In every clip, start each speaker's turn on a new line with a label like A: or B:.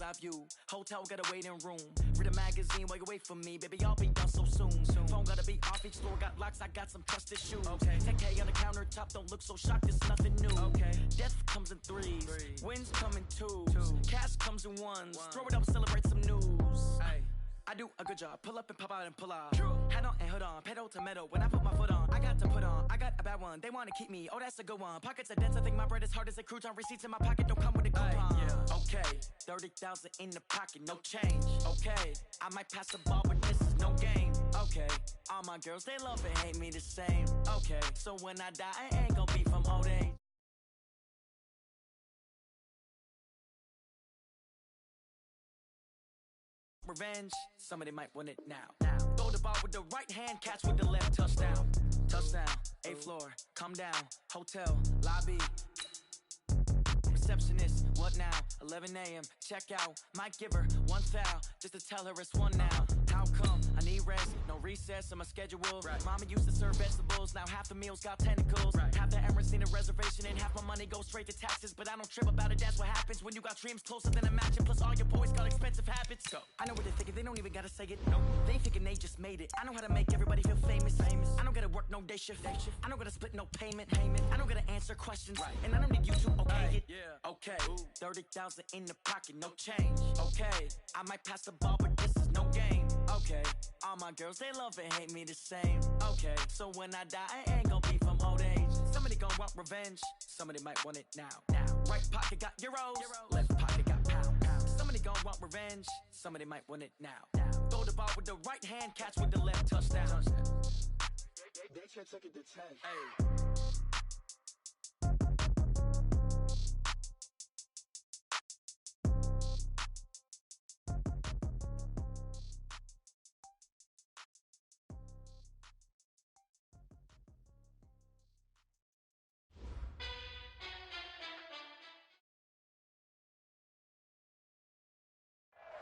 A: eye view. Hotel got a waiting room. Read a magazine while you wait for me. Baby, I'll be done so soon. Phone gotta be off. Each store got locks. I got some trusted shoes. 10K on the countertop. Don't look so shocked. It's nothing new. Death comes in threes. Wins come in twos. Cash comes in ones. Throw it up, celebrate some news. I do a good job. Pull up and pop out and pull out. Head on and hood on. Pedal to metal. When I put my foot on, I got to put on. I got a bad one. They want to keep me. Oh, that's a good one. Pockets are dense. I think my bread is hard as a crouton. Receipts in my pocket don't come with a coupon. Okay, 30,000 in the pocket, no change. Okay, I might pass the ball, but this is no game. Okay, all my girls, they love and hate me the same. Okay, so when I die, I ain't gonna be from old age. Revenge, somebody might want it now. Throw the ball with the right hand, catch with the left, touchdown. Touchdown, 8th floor, come down, hotel, lobby. Receptionist, what now? 11 a.m., check out. Might give her one foul, just to tell her it's one now. How come? I need rest, no recess on my schedule. Mama used to serve vegetables, now half the meals got tentacles. Half the errands need a reservation, and half my money goes straight to taxes. But I don't trip about it, that's what happens when you got dreams closer than a match. Plus all your boys got expensive habits. Go. I know what they're thinking, they don't even gotta say it. No, they thinking they just made it. I know how to make everybody feel famous. I don't gotta work no day shift. I don't gotta split no payment. I don't gotta answer questions, and I don't need you to okay it. Okay, 30,000 in the pocket, no change. Okay, I might pass the ball, but this is no game. Okay, all my girls, they love and hate me the same. Okay, so when I die, I ain't gonna be from old age. Somebody gonna want revenge, somebody might want it now. Right pocket got euros, left pocket got pounds. Somebody gonna want revenge, somebody might want it now. Throw the ball with the right hand, catch with the left, touchdown. They can't take it to 10. Hey.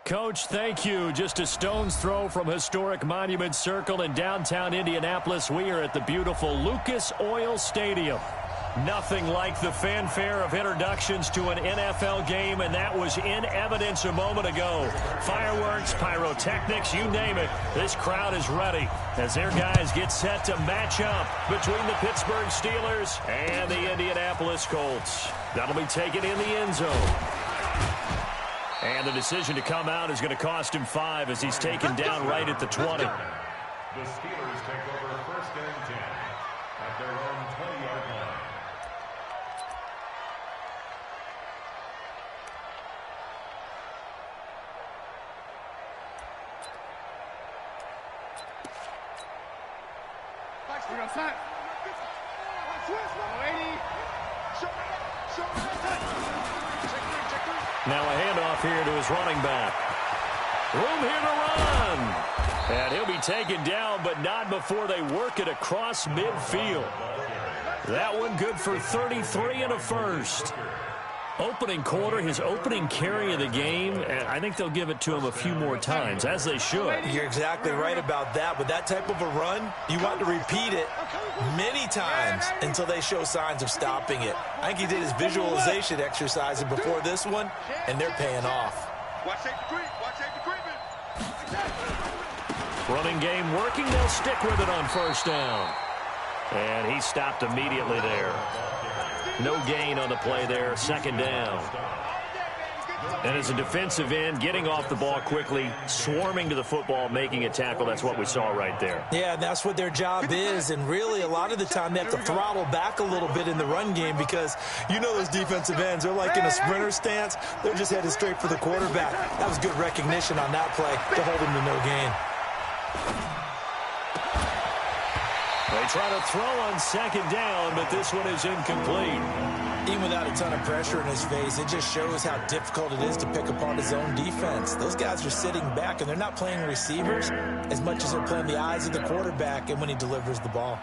B: Coach, thank you. Just a stone's throw from historic Monument Circle in downtown Indianapolis. We are at the beautiful Lucas Oil Stadium. Nothing like the fanfare of introductions to an NFL game, and that was in evidence a moment ago. Fireworks, pyrotechnics, you name it. This crowd is ready as their guys get set to match up between the Pittsburgh Steelers and the Indianapolis Colts. That'll be taken in the end zone. And the decision to come out is going to cost him 5 as he's taken down right at the 20.
C: The Steelers take over 1st and 10 at their own 20-yard line.
B: Now a handoff here to his running back. Room here to run. And he'll be taken down, but not before they work it across midfield. That one good for 33 and a first. Opening quarter, his opening carry of the game, and I think they'll give it to him a few more times, as they should.
D: You're exactly right about that. With that type of a run, you want to repeat it many times until they show signs of stopping it. I think he did his visualization exercises before this one, and they're paying off.
B: Running game working. They'll stick with it on 1st down. And he stopped immediately there. No gain on the play there, 2nd down. And as a defensive end, getting off the ball quickly, swarming to the football, making a tackle, that's what we saw right there.
D: Yeah, that's what their job is, and really a lot of the time they have to throttle back a little bit in the run game because you know those defensive ends, they're like in a sprinter stance. They're just headed straight for the quarterback. That was good recognition on that play to hold him to no gain.
B: They try to throw on 2nd down, but this one is incomplete.
D: Even without a ton of pressure in his face, it just shows how difficult it is to pick apart his own defense. Those guys are sitting back, and they're not playing receivers as much as they're playing the eyes of the quarterback and when he delivers the ball.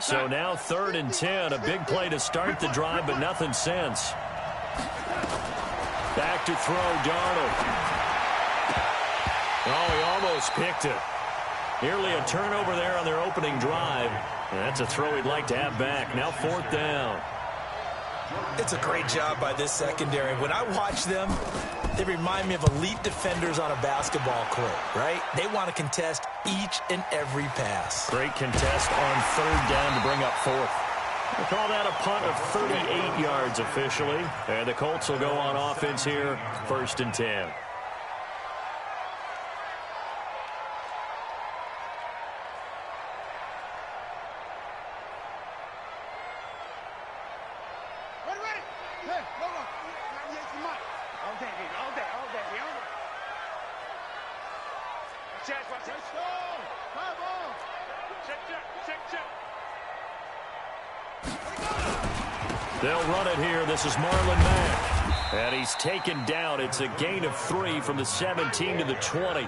B: So now 3rd and 10, a big play to start the drive, but nothing since. Back to throw, Darnold. Oh, he almost picked it. Nearly a turnover there on their opening drive. And that's a throw he'd like to have back. Now 4th down.
D: It's a great job by this secondary. When I watch them, they remind me of elite defenders on a basketball court, right? They want to contest each and every pass.
B: Great contest on third down to bring up fourth. We'll call that a punt of 38 yards officially. And the Colts will go on offense here, 1st and 10. They'll run it here. This is Marlon Mack. And he's taken down. It's a gain of 3 from the 17 to the 20.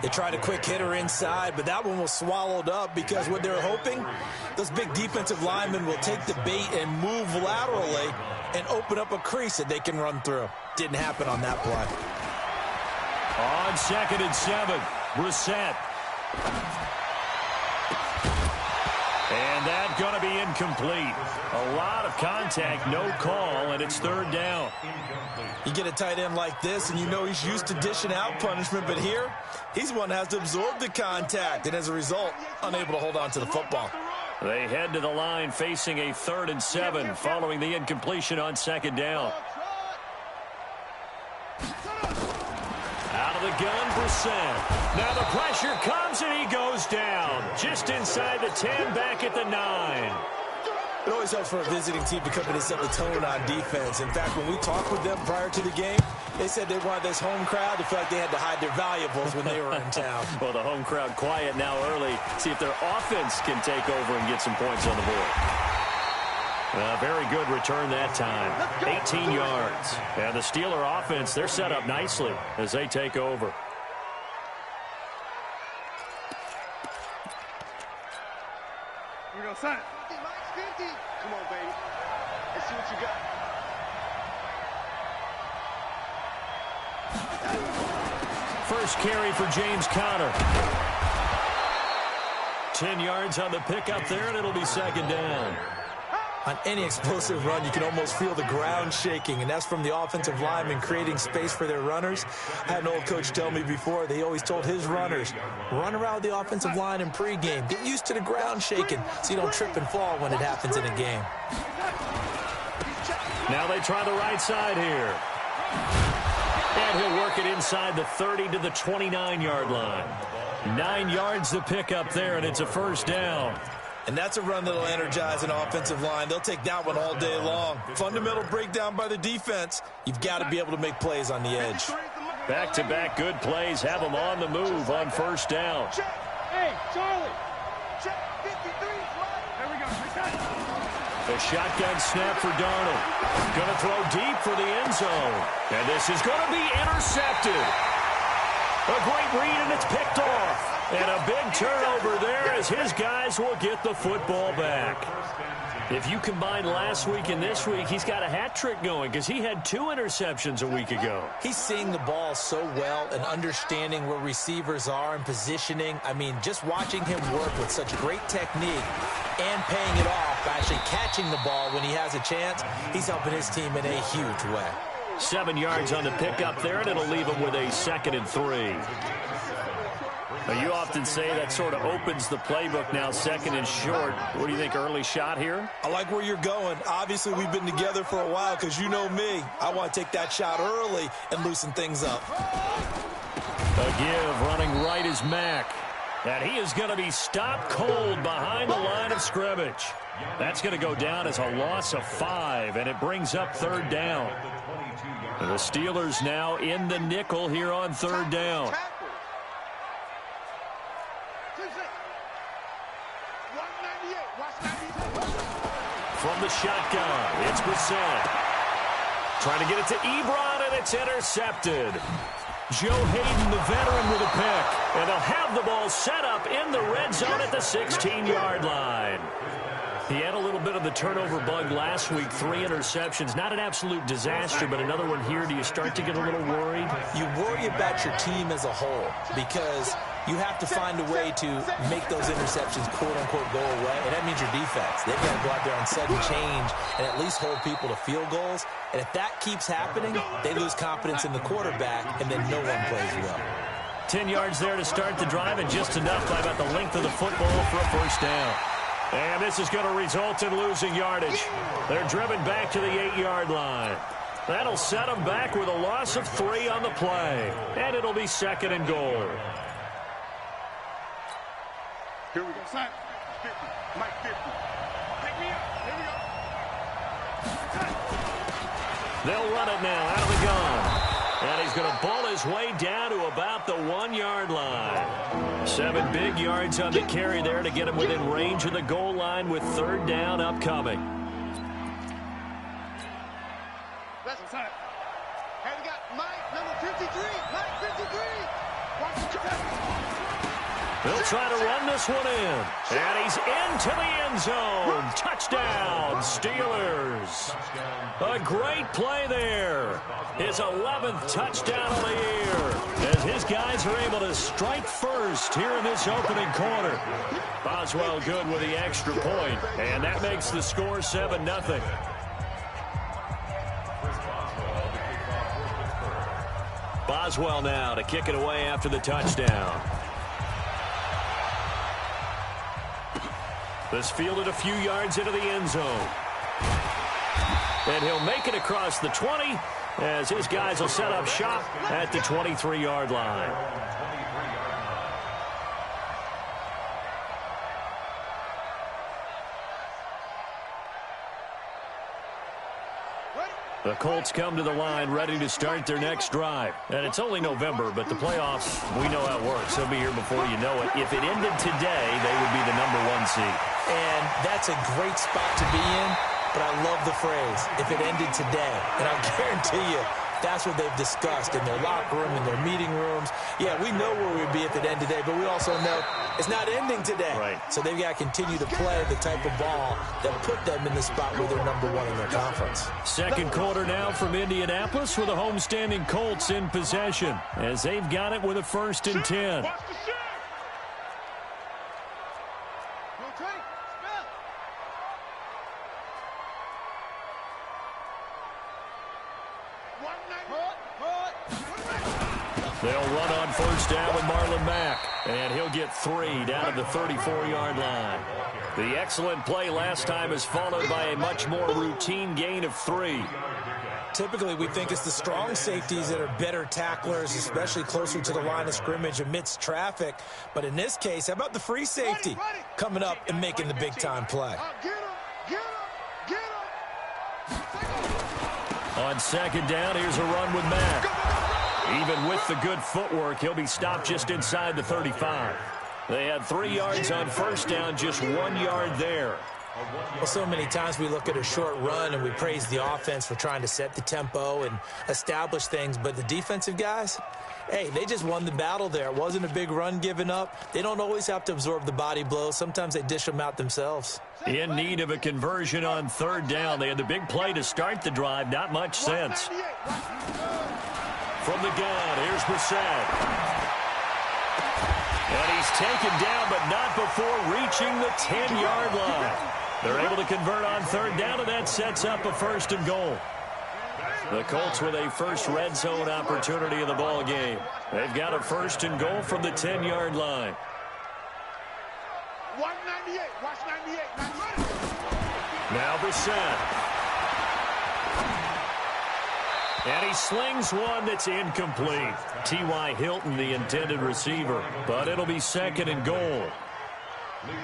D: They tried a quick hitter inside, but that one was swallowed up because what they're hoping, those big defensive linemen will take the bait and move laterally and open up a crease that they can run through. Didn't happen on that play.
B: On 2nd and 7, Brissett. And that's going to be incomplete. A lot of contact, no call, and it's 3rd down.
D: You get a tight end like this, and you know he's used to dishing out punishment, but here, he's one that has to absorb the contact, and as a result, unable to hold on to the football.
B: They head to the line facing a 3rd and 7 following the incompletion on 2nd down. Out of the gun, Brissett. Now the pressure comes, and he goes down. Just inside the 10, back at the 9.
D: It always helps for a visiting team to come in and set the tone on defense. In fact, when we talked with them prior to the game, they said they wanted this home crowd to feel like they had to hide their valuables when they were in town.
B: Well, the home crowd quiet now early. See if their offense can take over and get some points on the board. Very good return that time. 18 yards. And the Steeler offense, they're set up nicely as they take over.
E: Here we go, son. 50. Come on, baby. Let's see what you got.
B: First carry for James Conner. 10 yards on the pickup there, and it'll be 2nd down.
D: On any explosive run, you can almost feel the ground shaking, and that's from the offensive linemen creating space for their runners. I had an old coach tell me before, they always told his runners, run around the offensive line in pregame. Get used to the ground shaking so you don't trip and fall when it happens in a game.
B: Now they try the right side here. And he'll work it inside the 30 to the 29-yard line. 9 yards to pick up there, and it's a 1st down.
D: And that's a run that'll energize an offensive line. They'll take that one all day long. Fundamental breakdown by the defense. You've got to be able to make plays on the edge.
B: Back-to-back good plays have them on the move on 1st down.
E: Hey, Charlie. Check 53. There we go.
B: A shotgun snap for Darnold. Going to throw deep for the end zone. And this is going to be intercepted. A great read, and it's picked off. And a big turnover there as his guys will get the football back. If you combine last week and this week, he's got a hat trick going because he had 2 interceptions a week ago.
D: He's seeing the ball so well and understanding where receivers are and positioning. I mean, just watching him work with such great technique and paying it off by actually catching the ball when he has a chance, he's helping his team in a huge way.
B: 7 yards on the pickup there, and it'll leave him with a 2nd and 3. Now, you often say that sort of opens the playbook now, 2nd and short. What do you think, early shot here?
D: I like where you're going. Obviously, we've been together for a while because you know me. I want to take that shot early and loosen things up.
B: A give, running right is Mack. And he is going to be stopped cold behind the line of scrimmage. That's going to go down as a loss of 5, and it brings up 3rd down. And the Steelers now in the nickel here on 3rd down. From the shotgun, it's Brissett. Trying to get it to Ebron, and it's intercepted. Joe Hayden, the veteran, with a pick. And they'll have the ball set up in the red zone at the 16-yard line. He had a little bit of the turnover bug last week, 3 interceptions. Not an absolute disaster, but another one here. Do you start to get a little worried?
D: You worry about your team as a whole because you have to find a way to make those interceptions quote-unquote go away, and that means your defense. They've got to go out there on sudden change and at least hold people to field goals. And if that keeps happening, they lose confidence in the quarterback, and then no one plays well.
B: 10 yards there to start the drive, and just enough by about the length of the football for a first down. And this is going to result in losing yardage. They're driven back to the 8-yard line. That'll set them back with a loss of 3 on the play. And it'll be 2nd and goal.
E: Here we go. Sign. 50. Mike 50. Take me up. Here we go.
B: They'll run it now out of the gun. And he's going to ball his way down to about the 1-yard line. 7 big yards on the carry there to get him within range of the goal line with 3rd down upcoming.
E: That's a sign. Hey, we got Mike, number 53. Mike 53. Watch the
B: They'll try to run this one in. And he's into the end zone. Touchdown, Steelers. A great play there. His 11th touchdown of the year, as his guys are able to strike first here in this opening quarter. Boswell good with the extra point, and that makes the score 7-0. Boswell now to kick it away after the touchdown. This fielded a few yards into the end zone. And he'll make it across the 20 as his guys will set up shop at the 23-yard line. The Colts come to the line ready to start their next drive. And it's only November, but the playoffs, we know how it works. They'll be here before you know it. If it ended today, they would be the #1 seed.
D: And that's a great spot to be in, but I love the phrase, if it ended today. And I'll guarantee you, that's what they've discussed in their locker room, in their meeting rooms. Yeah, we know where we'd be if it ended today, but we also know it's not ending today.
B: Right.
D: So they've got to continue to play the type of ball that put them in the spot where they're #1 in their conference.
B: Second quarter now from Indianapolis with the homestanding Colts in possession as they've got it with a 1st and 10.
E: Watch the shot.
B: They'll run on 1st down with Marlon Mack, and he'll get 3 down at the 34-yard line. The excellent play last time is followed by a much more routine gain of 3.
D: Typically, we think it's the strong safeties that are better tacklers, especially closer to the line of scrimmage amidst traffic. But in this case, how about the free safety coming up and making the big-time play?
B: On 2nd down, here's a run with Mack. Even with the good footwork, he'll be stopped just inside the 35. They had 3 yards on 1st down, just 1 yard there.
D: Well, so many times we look at a short run and we praise the offense for trying to set the tempo and establish things, but the defensive guys, hey, they just won the battle there. It wasn't a big run given up. They don't always have to absorb the body blows. Sometimes they dish them out themselves.
B: In need of a conversion on 3rd down. They had the big play to start the drive. Not much sense. From the gun, here's Brissett. And he's taken down, but not before reaching the 10-yard line. They're able to convert on 3rd down, and that sets up a 1st and goal. The Colts with a first red zone opportunity of the ball game. They've got a 1st and goal from the 10-yard line.
E: 198. Watch 98.
B: Now Brissett. And he slings one that's incomplete. T.Y. Hilton, the intended receiver. But it'll be 2nd and goal.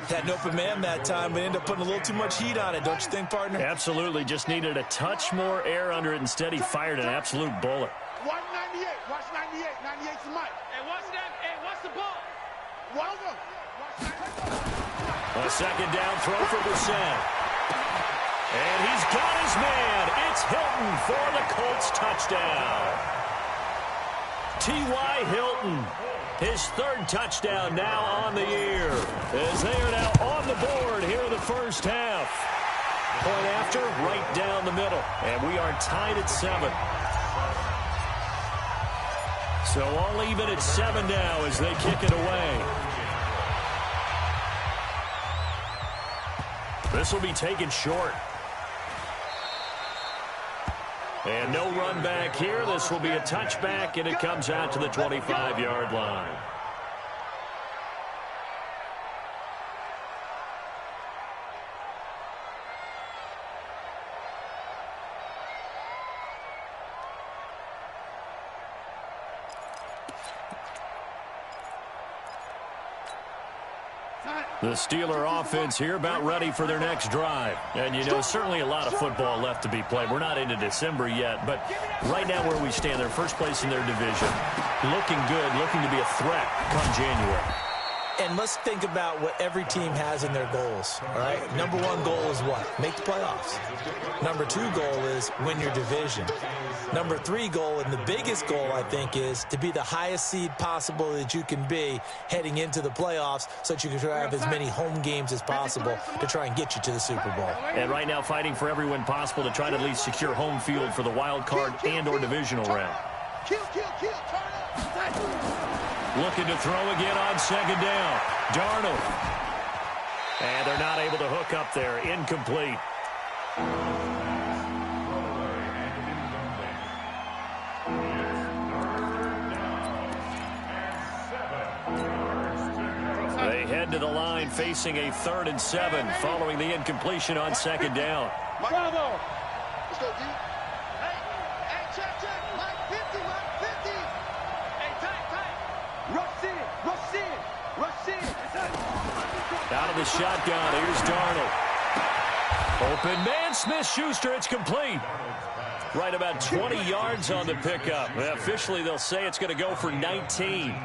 D: Had an open man that time, but ended up putting a little too much heat on it, don't you think, partner?
B: Absolutely. Just needed a touch more air under it. Instead, he fired an absolute bullet.
E: 198. Watch 98. 98's the mic. Hey, watch that. Hey, watch the ball.
B: A 2nd down throw for Brissett. And he's got his man. It's Hilton for the Colts touchdown. T.Y. Hilton, his 3rd touchdown now on the year, as they are now on the board here in the first half. Point after, right down the middle, and we are tied at 7. So all even at 7 now as they kick it away. This will be taken short. And no run back here. This will be a touchback, and it comes out to the 25-yard line. The Steeler offense here about ready for their next drive. And, you know, certainly a lot of football left to be played. We're not into December yet, but right now where we stand, they're first place in their division. Looking good, looking to be a threat come January.
D: And let's think about what every team has in their goals, all right? Number one goal is what? Make the playoffs. Number two goal is win your division. Number three goal, and the biggest goal, I think, is to be the highest seed possible that you can be heading into the playoffs so that you can have as many home games as possible to try and get you to the Super Bowl.
B: And right now fighting for every win possible to try to at least secure home field for the wild card and or divisional round. Looking to throw again on second down. Darnold. And they're not able to hook up there. Incomplete. They head to the line facing a 3rd and 7 following the incompletion on second down.
E: Bravo. Let's go, D. Hey, check. Mike 50, Mike 50. Hey, tight. Rush in.
B: Out of the shotgun, here's Darnold. Open man, Smith-Schuster, it's complete. Right about 20 yards on the pickup. Officially, they'll say it's going to go for 19.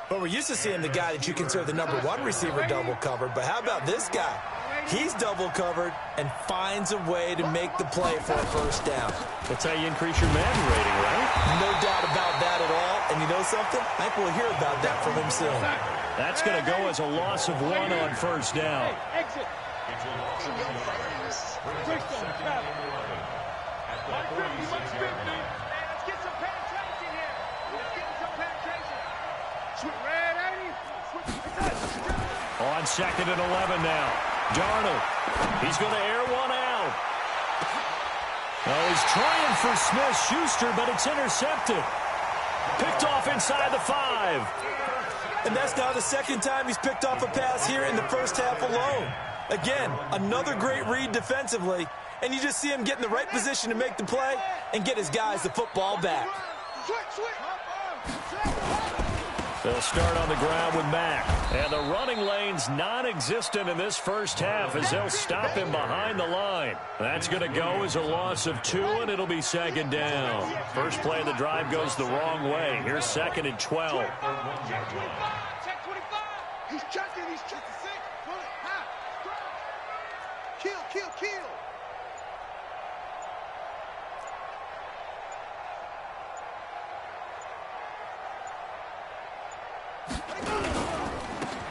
D: But we're used to seeing the guy that you consider the number one receiver double covered. But how about this guy? He's double covered and finds a way to make the play for a first down.
B: That's how you increase your Madden rating, right?
D: No doubt about that at all. And you know something? I think we'll hear about that from him soon.
B: That's going to go as a loss of 1 on first down.
E: Exit.
B: On 2nd and 11 now. Darnold. He's going to air one out. Oh, he's trying for Smith-Schuster, but it's intercepted. Picked off inside the 5.
D: And that's now the second time he's picked off a pass here in the first half alone. Again, another great read defensively, and you just see him get in the right position to make the play and get his guys the football back.
B: They'll start on the ground with Mack. And the running lane's non-existent in this first half as they'll stop him behind the line. That's going to go as a loss of 2, and it'll be second down. First play of the drive goes the wrong way. Here's 2nd and 12.
E: Check 25. He's checking. He's checking. Kill.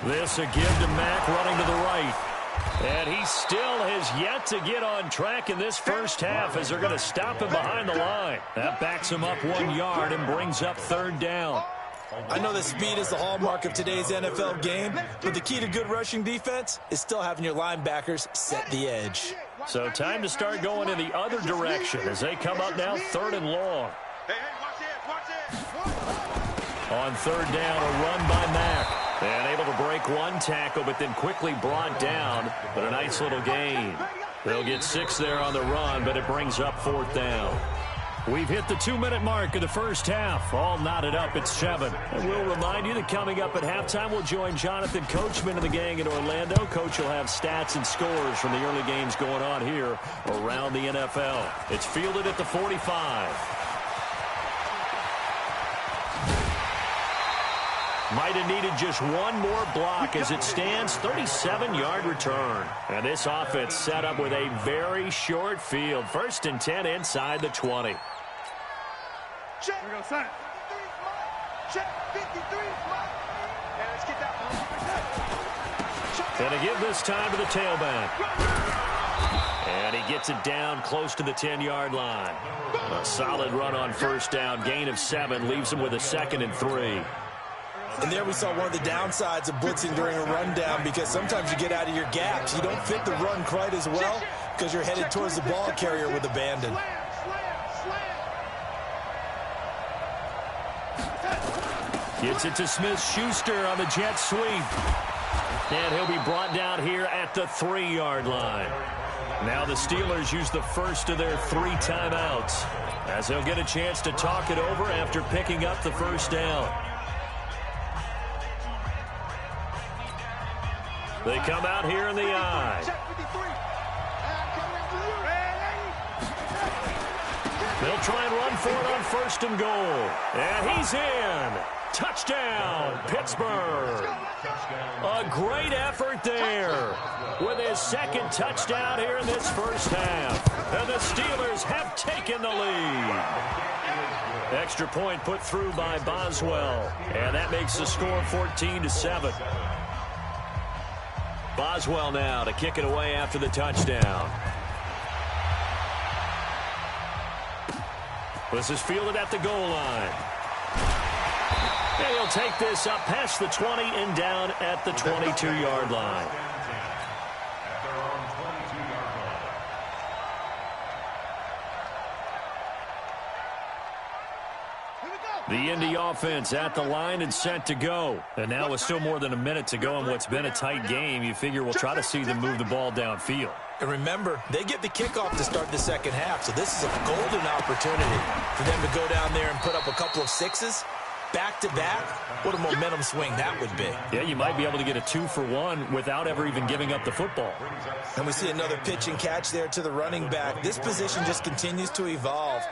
B: This a give to Mack running to the right. And he still has yet to get on track in this first half as they're going to stop him behind the line. That backs him up 1 yard and brings up 3rd down.
D: I know that speed is the hallmark of today's NFL game, but the key to good rushing defense is still having your linebackers set the edge.
B: So time to start going in the other direction as they come up now 3rd and long.
E: Hey, watch it.
B: On 3rd down, a run by Mack. And able to break one tackle, but then quickly brought down. But a nice little gain. They'll get 6 there on the run, but it brings up 4th down. We've hit the 2-minute mark of the first half. All knotted up at 7. And we'll remind you that coming up at halftime, we'll join Jonathan Coachman and the gang in Orlando. Coach will have stats and scores from the early games going on here around the NFL. It's fielded at the 45. Might have needed just one more block as it stands, 37-yard return. And this offense set up with a very short field. 1st and 10 inside the 20.
E: Check. Here we go, son. Check. 53. And let's get that one.
B: And to give this time to the tailback. And he gets it down close to the 10-yard line. A solid run on first down. Gain of 7 leaves him with a 2nd and 3.
D: And there we saw one of the downsides of blitzing during a rundown, because sometimes you get out of your gaps. You don't fit the run quite as well because you're headed towards the ball carrier with abandon.
B: Gets it to Smith-Schuster on the jet sweep. And he'll be brought down here at the 3-yard line. Now the Steelers use the first of their 3 timeouts, as they'll get a chance to talk it over after picking up the first down. They come out here in the I. They'll try and run for it on 1st and goal. And he's in. Touchdown, Pittsburgh. A great effort there with his 2nd touchdown here in this first half. And the Steelers have taken the lead. Extra point put through by Boswell. And that makes the score 14-7. Boswell now to kick it away after the touchdown. This is fielded at the goal line. And he'll take this up past the 20 and down at the 22-yard line. The Indy offense at the line and set to go. And now with still more than a minute to go in what's been a tight game, you figure we'll try to see them move the ball downfield.
D: And remember, they get the kickoff to start the second half, so this is a golden opportunity for them to go down there and put up a couple of 6s back-to-back. What a momentum swing that would be.
B: Yeah, you might be able to get a 2-for-1 without ever even giving up the football.
D: And we see another pitch and catch there to the running back. This position just continues to evolve.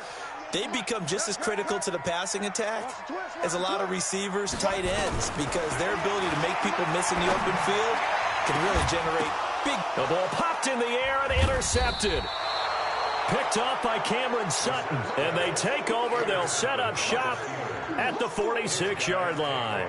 D: They become just as critical to the passing attack as a lot of receivers, tight ends, because their ability to make people miss in the open field can really generate big.
B: The ball popped in the air and intercepted. Picked up by Cameron Sutton. And they take over. They'll set up shop at the 46-yard line.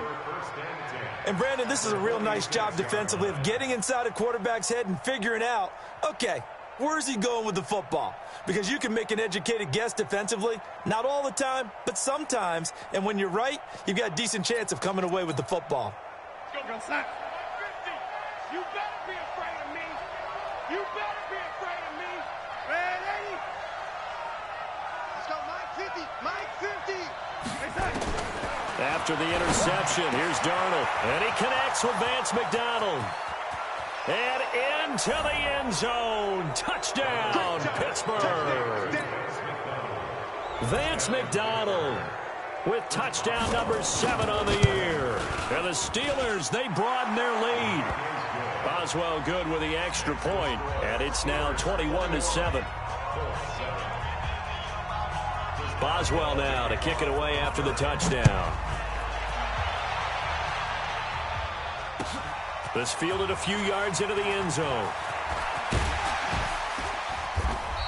D: And, Brandon, this is a real nice job defensively of getting inside a quarterback's head and figuring out, okay, where's he going with the football? Because you can make an educated guess defensively. Not all the time, but sometimes. And when you're right, you've got a decent chance of coming away with the football.
E: You better be afraid of me. You better be afraid of me. Red 80. Let's go, Mike 50. Mike 50.
B: After the interception, here's Darnold. And he connects with Vance McDonald. And into the end zone. Touchdown, Pittsburgh. Vance McDonald with touchdown number 7 on the year. And the Steelers, they broaden their lead. Boswell good with the extra point, and it's now 21-7. Boswell now to kick it away after the touchdown. This fielded a few yards into the end zone.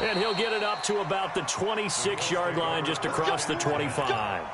B: And he'll get it up to about the 26-yard line, just across the 25.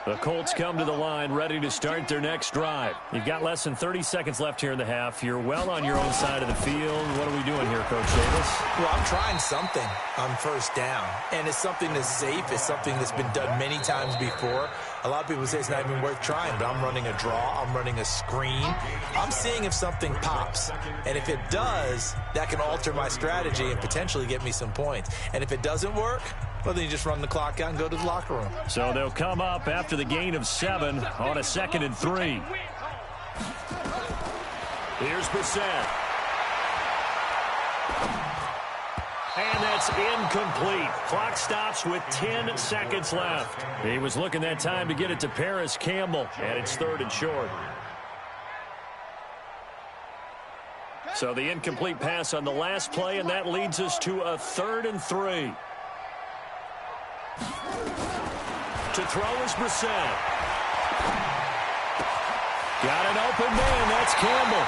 B: The Colts come to the line, ready to start their next drive. You've got less than 30 seconds left here in the half. You're well on your own side of the field. What are we doing here, Coach Davis?
D: Well, I'm trying something on first down, and it's something that's safe. It's something that's been done many times before. A lot of people say it's not even worth trying, but I'm running a draw. I'm running a screen. I'm seeing if something pops, and if it does, that can alter my strategy and potentially get me some points. And if it doesn't work, well, then you just run the clock out and go to the locker room.
B: So they'll come up after the gain of 7 on a 2nd and 3. Here's Brissett. And that's incomplete. Clock stops with 10 seconds left. He was looking that time to get it to Paris Campbell, and it's 3rd and short. So the incomplete pass on the last play, and that leads us to a 3rd and 3. To throw is Brissett. Got an open man. That's Campbell.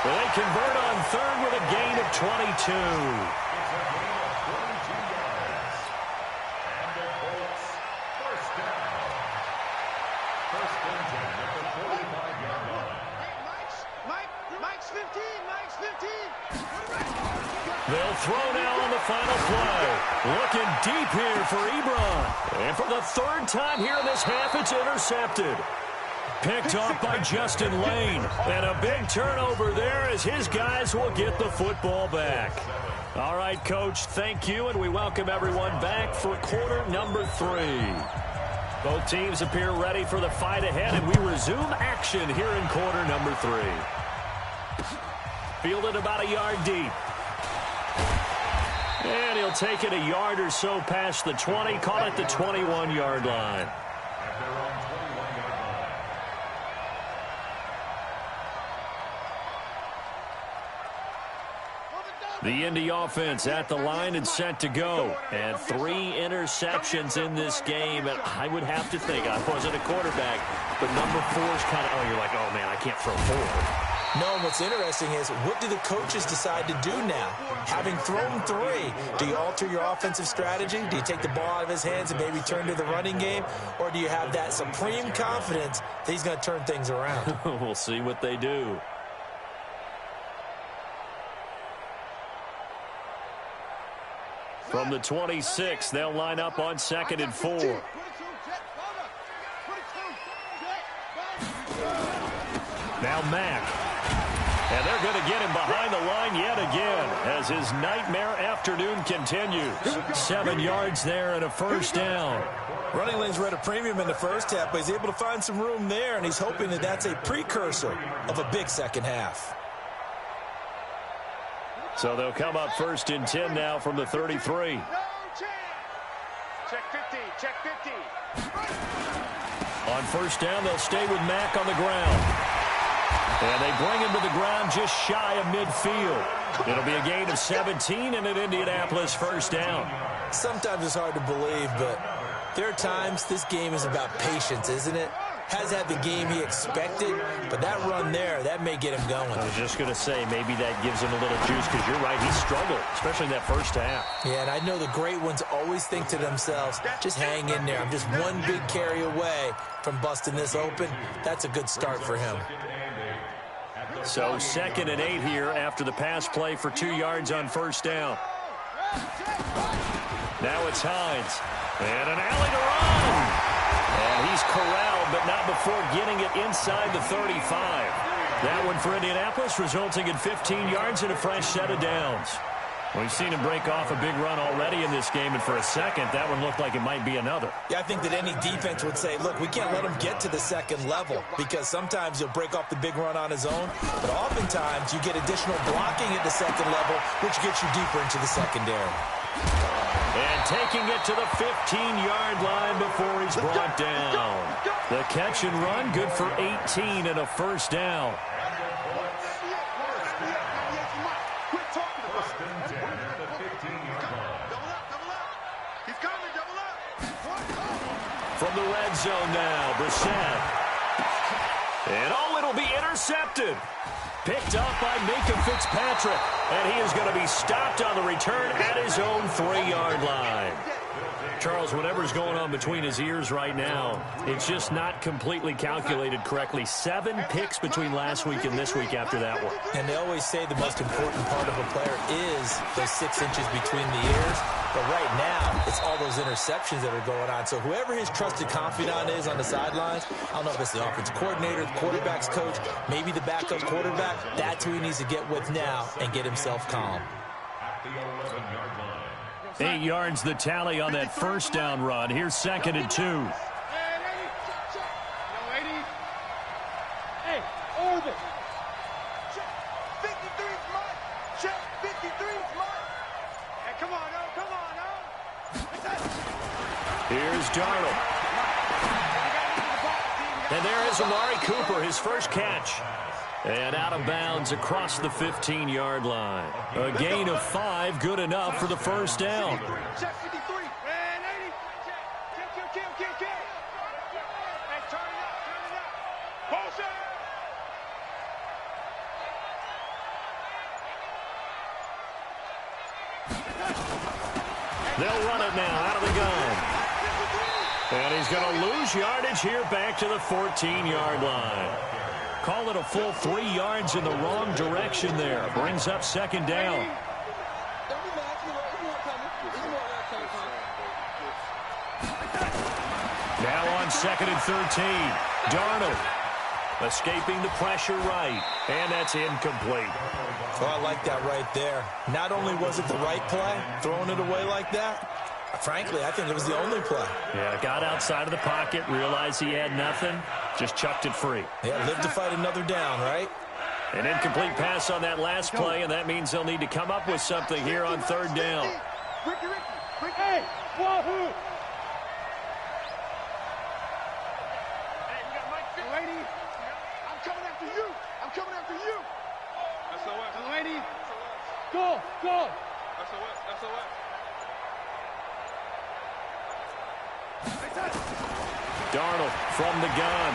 B: They convert on 3rd with a gain of 22. They'll throw now on the final play. Looking deep here for Ebron. And for the third time here in this half, it's intercepted. Picked off by Justin Lane. And a big turnover there as his guys will get the football back. All right, Coach, thank you, and we welcome everyone back for quarter number 3. Both teams appear ready for the fight ahead, and we resume action here in quarter number 3. Fielded about a yard deep. And he'll take it a yard or so past the 20, call it the 21-yard line. The Indy offense at the line and set to go. And 3 interceptions in this game. And I would have to think, I wasn't a quarterback, but number 4 is kind of, oh, you're like, oh, man, I can't throw 4.
D: No, and what's interesting is, what do the coaches decide to do now? Having thrown 3, do you alter your offensive strategy? Do you take the ball out of his hands and maybe turn to the running game? Or do you have that supreme confidence that he's going to turn things around?
B: We'll see what they do. From the 26, they'll line up on 2nd and 4. Now Mack. And they're going to get him behind the line yet again as his nightmare afternoon continues. 7 yards there and a first down.
D: Running lanes were at a premium in the first half, but he's able to find some room there, and he's hoping that that's a precursor of a big second half.
B: So they'll come up 1st and 10 now from the 33.
E: Check 50, check 50.
B: On first down, they'll stay with Mack on the ground. And they bring him to the ground just shy of midfield. It'll be a gain of 17 and an Indianapolis first down.
D: Sometimes it's hard to believe, but there are times this game is about patience, isn't it? Has had the game he expected, but that run there, that may get him going.
B: I was just going to say, maybe that gives him a little juice, because you're right, he struggled, especially in that first half.
D: Yeah, and I know the great ones always think to themselves, just hang in there. I'm just one big carry away from busting this open. That's a good start for him.
B: So 2nd and 8 here after the pass play for 2 yards on first down. Now it's Hines. And an alley to run. And he's corralled, but not before getting it inside the 35. That one for Indianapolis, resulting in 15 yards and a fresh set of downs. We've seen him break off a big run already in this game, and for a second, that one looked like it might be another.
D: Yeah, I think that any defense would say, look, we can't let him get to the second level, because sometimes he'll break off the big run on his own, but oftentimes you get additional blocking at the second level, which gets you deeper into the secondary.
B: And taking it to the 15-yard line before he's brought down. The catch and run, good for 18 and a first down. From the red zone now, Brissett. And it'll be intercepted. Picked up by Minka Fitzpatrick. And he is going to be stopped on the return at his own 3-yard line. Charles, whatever's going on between his ears right now, it's just not completely calculated correctly. 7 picks between last week and this week after that one.
D: And they always say the most important part of a player is those 6 inches between the ears. But right now, it's all those interceptions that are going on. So whoever his trusted confidant is on the sidelines, I don't know if it's the offense coordinator, the quarterback's coach, maybe the backup quarterback, that's who he needs to get with now and get himself calm.
B: 8 yards the tally on that first down run. Here's 2nd and 2.
E: Hey, Orbit. Check 53's mine. Check 53's mine. Hey, come on, oh, come on, oh.
B: Here's Darnold. And there is Amari Cooper, his first catch. And out of bounds across the 15-yard line. A gain of 5, good enough for the first down.
E: Check 53. Man, 80. Kill. Hey, turn it up. Bullshit.
B: They'll run it now out of the gun. And he's going to lose yardage here back to the 14-yard line. Call it a full 3 yards in the wrong direction there. Brings up 2nd down. 2nd and 13. Darnold escaping the pressure right, and that's incomplete.
D: Oh, I like that right there. Not only was it the right play, throwing it away like that, frankly, I think it was the only play.
B: Yeah, got outside of the pocket, realized he had nothing, just chucked it free.
D: Yeah, live to fight another down, right?
B: An incomplete pass on that last play, and that means they'll need to come up with something here on 3rd down.
E: Ricky, hey, wahoo! Hey, we got Mike Delaney. I'm coming after you. I'm coming after you. SOS. Delaney. Go. SOS.
B: Darnold from the gun.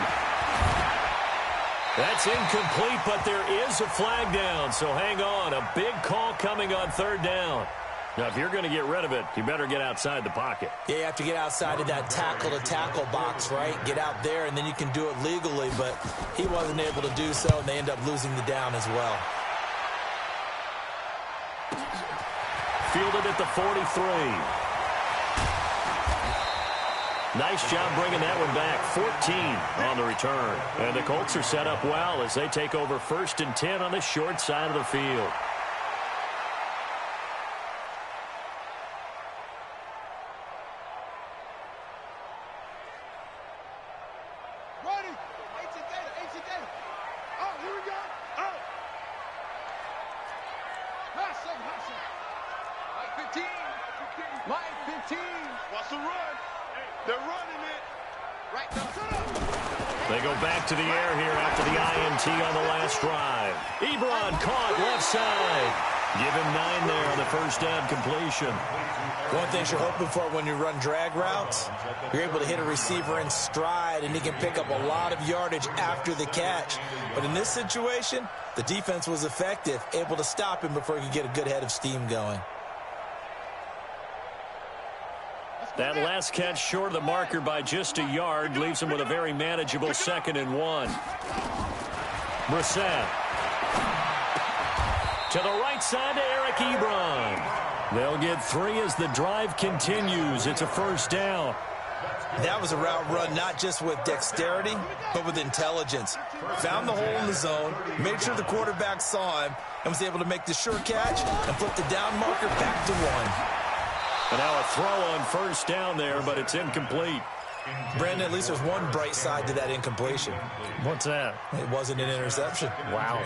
B: That's incomplete, but there is a flag down, so hang on. A big call coming on 3rd down. Now, if you're going to get rid of it, you better get outside the pocket.
D: Yeah, you have to get outside of that tackle-to-tackle box, right? Get out there, and then you can do it legally, but he wasn't able to do so, and they end up losing the down as well.
B: Fielded at the 43. Nice job bringing that one back. 14 on the return. And the Colts are set up well as they take over 1st and 10 on the short side of the field.
E: Ready. HC data. Oh, here we go. Oh. Hustle. Mike 15. Mike 15. What's the run? They're running it. Right now.
B: They go back to the air here after the INT on the last drive. Ebron caught left side. Give him 9 there on the 1st down completion.
D: One thing you're hoping for when you run drag routes, you're able to hit a receiver in stride, and he can pick up a lot of yardage after the catch. But in this situation, the defense was effective, able to stop him before he could get a good head of steam going.
B: That last catch short of the marker by just a yard leaves him with a very manageable 2nd and 1. Brissett. To the right side to Eric Ebron. They'll get 3 as the drive continues. It's a 1st down.
D: That was a route run not just with dexterity, but with intelligence. Found the hole in the zone, made sure the quarterback saw him, and was able to make the sure catch and flip the down marker back to 1.
B: And now a throw on 1st down there, but it's incomplete.
D: Brandon, at least there's one bright side to that incompletion.
B: What's that?
D: It wasn't an interception.
B: Wow.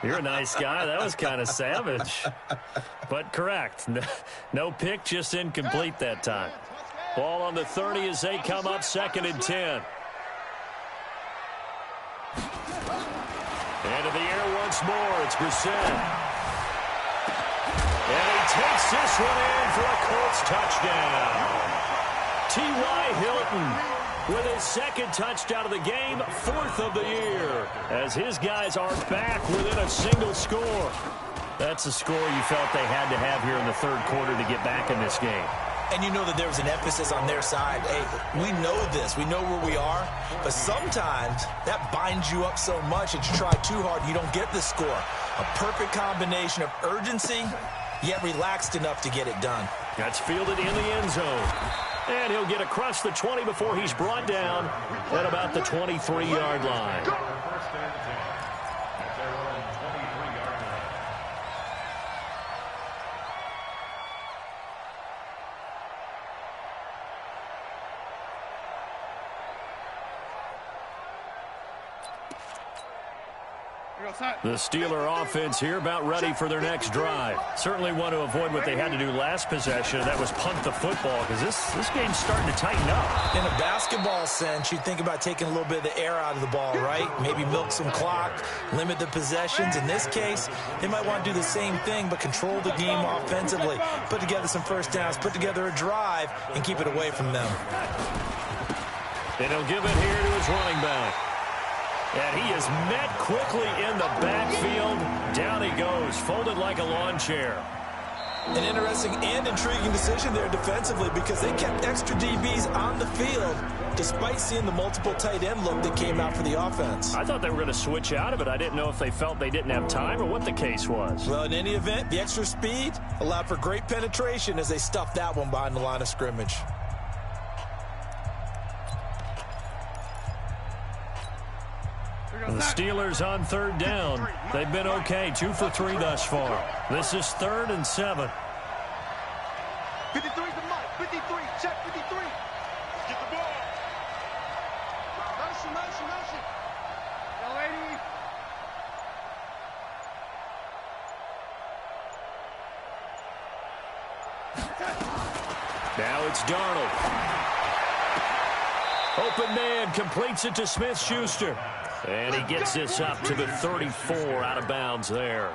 B: You're a nice guy. That was kind of savage. But correct. No pick, just incomplete that time. Ball on the 30 as they come up 2nd and 10. Into the air once more. It's Brissett. And he takes this one in for a Colts touchdown. T.Y. Hilton with his 2nd touchdown of the game, 4th of the year, as his guys are back within a single score. That's a score you felt they had to have here in the 3rd quarter to get back in this game.
D: And you know that there was an emphasis on their side. Hey, we know this. We know where we are. But sometimes that binds you up so much that you try too hard and you don't get the score. A perfect combination of urgency, yet relaxed enough to get it done.
B: That's fielded in the end zone. And he'll get across the 20 before he's brought down at about the 23-yard line. The Steeler offense here about ready for their next drive. Certainly want to avoid what they had to do last possession, and that was punt the football, because this game's starting to tighten up.
D: In a basketball sense, you think about taking a little bit of the air out of the ball, right? Maybe milk some clock, limit the possessions. In this case, they might want to do the same thing, but control the game offensively. Put together some 1st downs, put together a drive, and keep it away from them.
B: And he'll give it here to his running back. And he is met quickly in the backfield. Down he goes, folded like a lawn chair.
D: An interesting and intriguing decision there defensively, because they kept extra DBs on the field despite seeing the multiple tight end look that came out for the offense.
B: I thought they were going to switch out of it. I didn't know if they felt they didn't have time or what the case was.
D: Well, in any event, the extra speed allowed for great penetration as they stuffed that one behind the line of scrimmage.
B: The Steelers on third down. They've been okay, 2 for 3 thus far. This is 3rd and 7.
E: 53 to Mike. 53. Check 53. Get the ball. Motion. Yo, lady.
B: Now it's Darnold. Open man completes it to Smith-Schuster. And he gets this up to the 34 out of bounds there.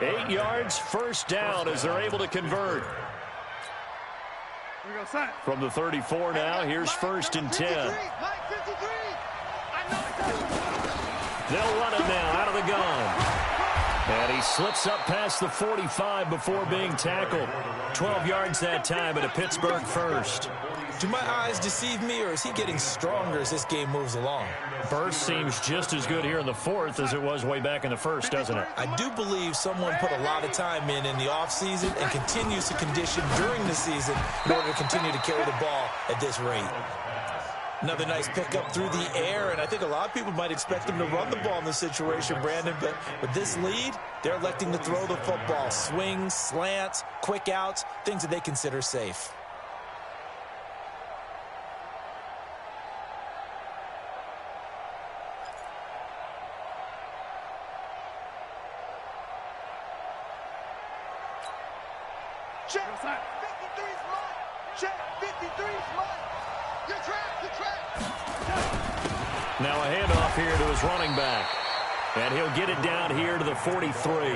B: 8 yards, first down as they're able to convert. From the 34 now, here's 1st and 10. They'll run it now out of the gun. And he slips up past the 45 before being tackled. 12 yards that time at a Pittsburgh first.
D: Do my eyes deceive me, or is he getting stronger as this game moves along?
B: Burst seems just as good here in the 4th as it was way back in the 1st, doesn't it?
D: I do believe someone put a lot of time in the offseason and continues to condition during the season in order to continue to carry the ball at this rate. Another nice pickup through the air, and I think a lot of people might expect him to run the ball in this situation, Brandon, but with this lead, they're electing to throw the football. Swings, slants, quick outs, things that they consider safe.
E: Check. 53's mine. Check. 53's mine. You're trapped.
B: Now a handoff here to his running back. And he'll get it down here to the 43.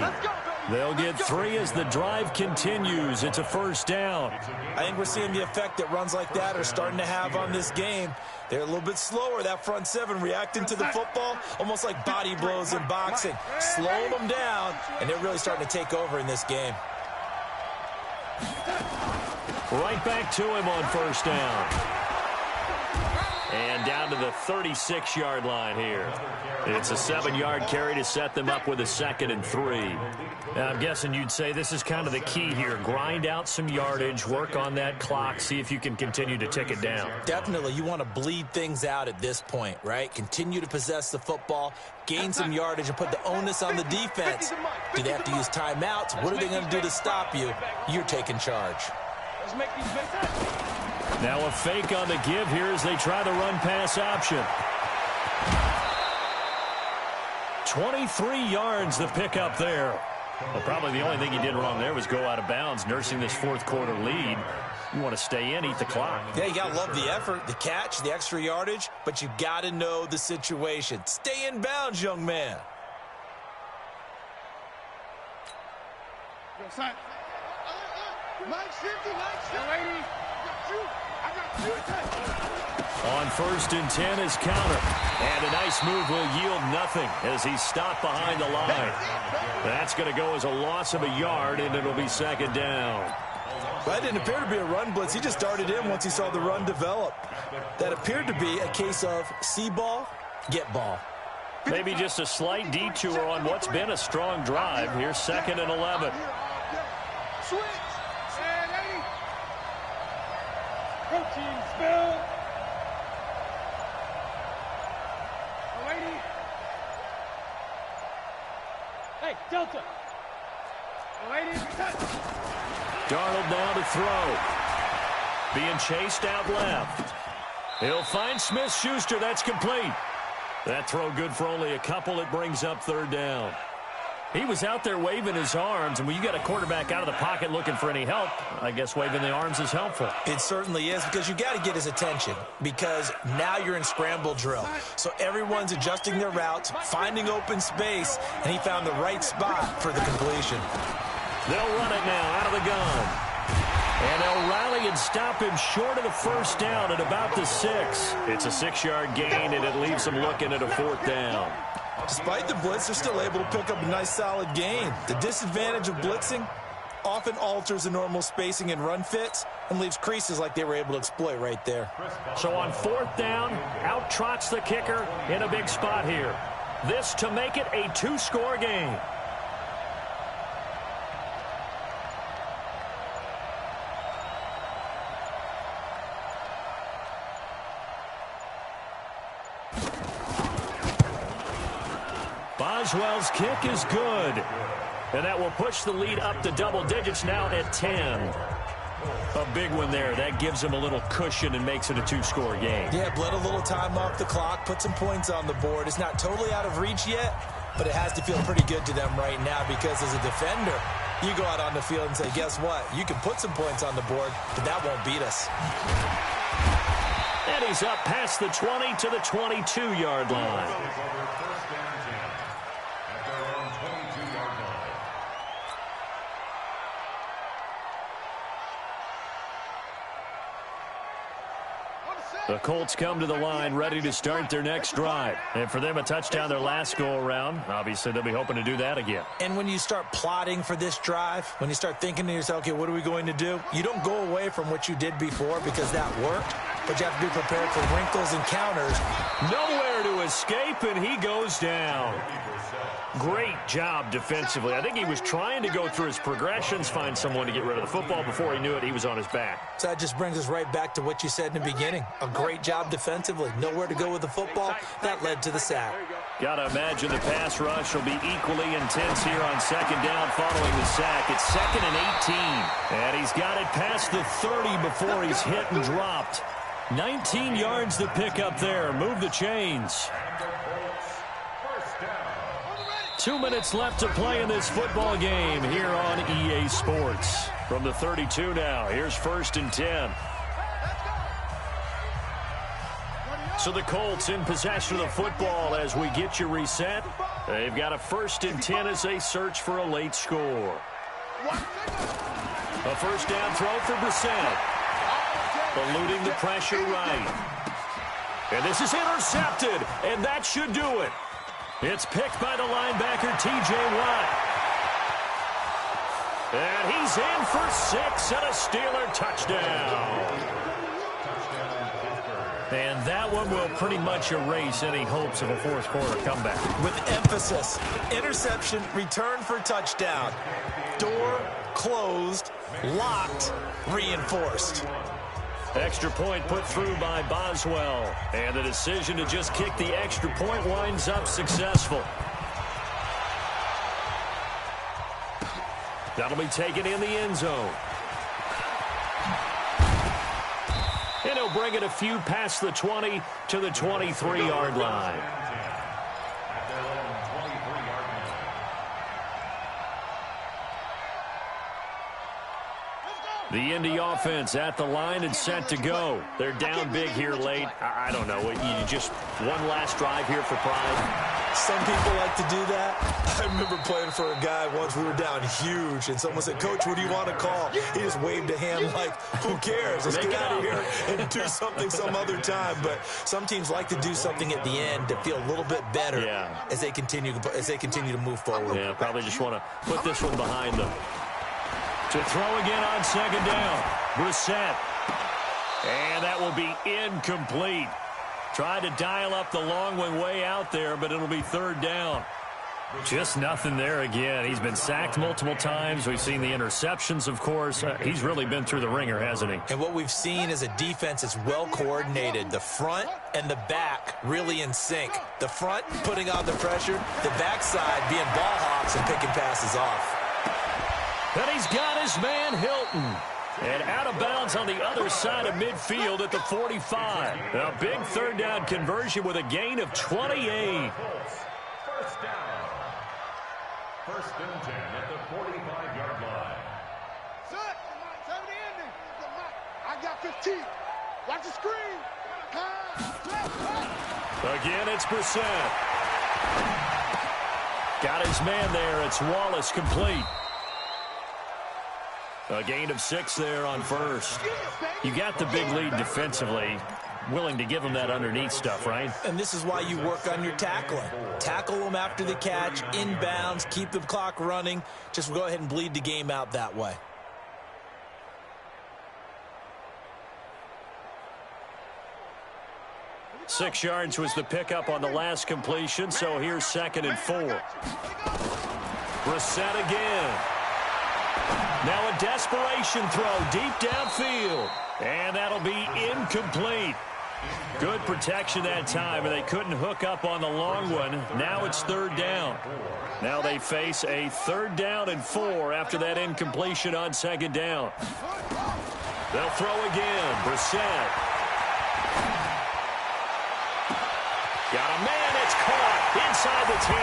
B: They'll get 3 as the drive continues. It's a first down.
D: I think we're seeing the effect that runs like that are starting to have on this game. They're a little bit slower, that front 7, reacting to the football, almost like body blows in boxing. Slowing them down, and they're really starting to take over in this game.
B: Right back to him on first down. And down to the 36-yard line here. It's a 7-yard carry to set them up with a 2nd and 3. Now, I'm guessing you'd say this is kind of the key here. Grind out some yardage, work on that clock, see if you can continue to tick it down.
D: Definitely. You want to bleed things out at this point, right? Continue to possess the football, gain some yardage, and put the onus on the defense. Do they have to use timeouts? What are they going to do to stop you? You're taking charge.
E: Let's make these big.
B: Now a fake on the give here as they try the run-pass option. 23 yards the pickup there. Well, probably the only thing he did wrong there was go out of bounds, nursing this 4th quarter lead. You want to stay in, eat the clock.
D: Yeah, you got to love the effort, the catch, the extra yardage, but you got to know the situation. Stay in bounds, young man.
E: Yo, son. Mike 50, lady. I got you.
B: On 1st and 10 is counter. And a nice move will yield nothing as he's stopped behind the line. That's going to go as a loss of a yard, and it'll be 2nd down.
D: That didn't appear to be a run blitz. He just started in once he saw the run develop. That appeared to be a case of see ball, get ball.
B: Maybe just a slight detour on what's been a strong drive. Here's 2nd and 11.
E: Switch. Hey, lady. Protein spill. Lady. Hey, Delta. Lady.
B: Darnold now to throw. Being chased out left. He'll find Smith-Schuster. That's complete. That throw good for only a couple. It brings up 3rd down. He was out there waving his arms, and when you got a quarterback out of the pocket looking for any help, I guess waving the arms is helpful.
D: It certainly is, because you got to get his attention, because now you're in scramble drill. So everyone's adjusting their routes, finding open space, and he found the right spot for the completion.
B: They'll run it now out of the gun. And they'll rally and stop him short of the 1st down at about the 6. It's a 6-yard gain, and it leaves them looking at a 4th down.
D: Despite the blitz, they're still able to pick up a nice solid gain. The disadvantage of blitzing often alters the normal spacing and run fits and leaves creases like they were able to exploit right there.
B: So on 4th down, out trots the kicker in a big spot here. This to make it a 2-score game. Boswell's kick is good. And that will push the lead up to double digits now at 10. A big one there. That gives them a little cushion and makes it a two-score game.
D: Yeah, bled a little time off the clock, put some points on the board. It's not totally out of reach yet, but it has to feel pretty good to them right now because as a defender, you go out on the field and say, guess what? You can put some points on the board, but that won't beat us.
B: And he's up past the 20 to the 22-yard line. The Colts come to the line ready to start their next drive. And for them, a touchdown their last go-around. Obviously, they'll be hoping to do that again.
D: And when you start plotting for this drive, when you start thinking to yourself, okay, what are we going to do? You don't go away from what you did before because that worked, but you have to be prepared for wrinkles and counters.
B: Nowhere to escape, and he goes down. Great job defensively. I think he was trying to go through his progressions, find someone to get rid of the football. Before he knew it, he was on his back.
D: So that just brings us right back to what you said in the beginning. A great job defensively. Nowhere to go with the football. That led to the sack.
B: Got to imagine the pass rush will be equally intense here on second down following the sack. It's 2nd and 18. And he's got it past the 30 before he's hit and dropped. 19 yards to pick up there. Move the chains. 2 minutes left to play in this football game here on EA Sports. From the 32 now, here's 1st and 10. So the Colts in possession of the football as we get you reset. They've got a 1st and 10 as they search for a late score. A first down throw for Brissett. Eluding the pressure right. And this is intercepted, and that should do it. It's picked by the linebacker, T.J. Watt. And he's in for 6 and a Steeler touchdown. And that one will pretty much erase any hopes of a fourth-quarter comeback.
D: With emphasis, interception, return for touchdown. Door closed, locked, reinforced.
B: Extra point put through by Boswell. And the decision to just kick the extra point winds up successful. That'll be taken in the end zone. And he'll bring it a few past the 20 to the 23-yard line. The Indy offense at the line and set to go. They're down big here late. I don't know. You just one last drive here for pride.
D: Some people like to do that. I remember playing for a guy once. We were down huge, and someone said, Coach, what do you want to call? He just waved a hand like, who cares? Let's get out of here and do something some other time. But some teams like to do something at the end to feel a little bit better as they continue to move forward.
B: Yeah, probably just want to put this one behind them. To throw again on second down. Brissett. And that will be incomplete. Tried to dial up the long one way out there, but it'll be 3rd down. Just nothing there again. He's been sacked multiple times. We've seen the interceptions, of course. He's really been through the ringer, hasn't he?
D: And what we've seen is a defense that's well coordinated. The front and the back really in sync. The front putting on the pressure. The backside being ball hawks and picking passes off.
B: And he's got his man Hilton. And out of bounds on the other side of midfield at the 45. A big 3rd down conversion with a gain of 28.
C: First down. 1st and 10 at the 45-yard line.
E: Tell the ending. I got 15. Watch the screen.
B: Again, it's Brissett. Got his man there. It's Wallace complete. A gain of 6 there on 1st. You got the big lead defensively. Willing to give them that underneath stuff, right?
D: And this is why you work on your tackling. Tackle them after the catch, inbounds, keep the clock running. Just go ahead and bleed the game out that way.
B: Six yards was the pickup on the last completion, so here's 2nd and 4. Brissett again. Now a desperation throw deep downfield. And that'll be incomplete. Good protection that time, and they couldn't hook up on the long one. Now it's 3rd down. Now they face a 3rd down and 4 after that incompletion on 2nd down. They'll throw again. Brissett. Got a man. It's caught inside the 10.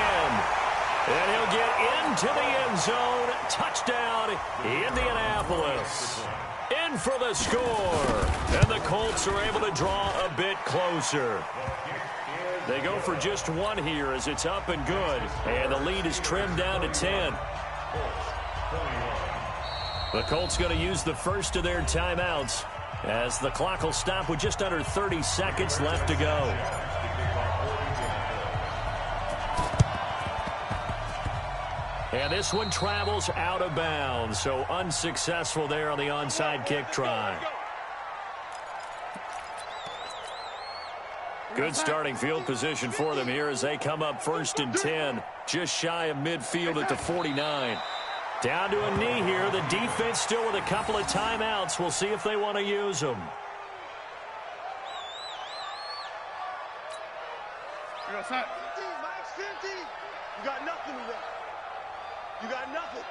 B: And he'll get into the end zone. Touchdown, Indianapolis. In for the score. And the Colts are able to draw a bit closer. They go for just 1 here as it's up and good. And the lead is trimmed down to 10. The Colts going to use the first of their timeouts as the clock will stop with just under 30 seconds left to go. And this one travels out of bounds, so unsuccessful there on the onside kick try. Good starting field position for them here as they come up 1st and 10, just shy of midfield at the 49. Down to a knee here. The defense still with a couple of timeouts. We'll see if they want to use them.
E: You're outside. 50, Mike, 50. You got nothing with that. You got nothing.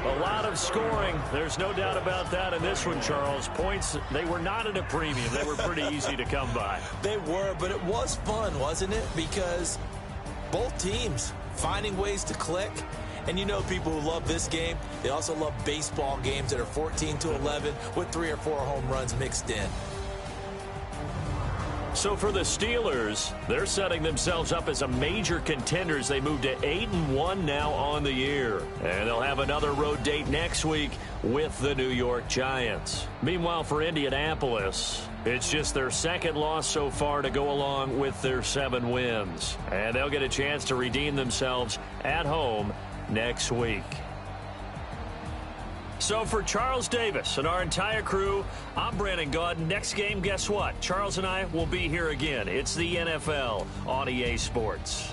B: A lot of scoring. There's no doubt about that in this one, Charles. Points, they were not at a premium. They were pretty easy to come by.
D: They were, but it was fun, wasn't it? Because both teams finding ways to click. And you know people who love this game, they also love baseball games that are 14-11 with 3 or 4 home runs mixed in.
B: So for the Steelers, they're setting themselves up as a major contender as they move to 8-1 now on the year. And they'll have another road date next week with the New York Giants. Meanwhile, for Indianapolis, it's just their 2nd loss so far to go along with their 7 wins. And they'll get a chance to redeem themselves at home next week. So for Charles Davis and our entire crew, I'm Brandon Gaudin. Next game, guess what? Charles and I will be here again. It's the NFL on EA Sports.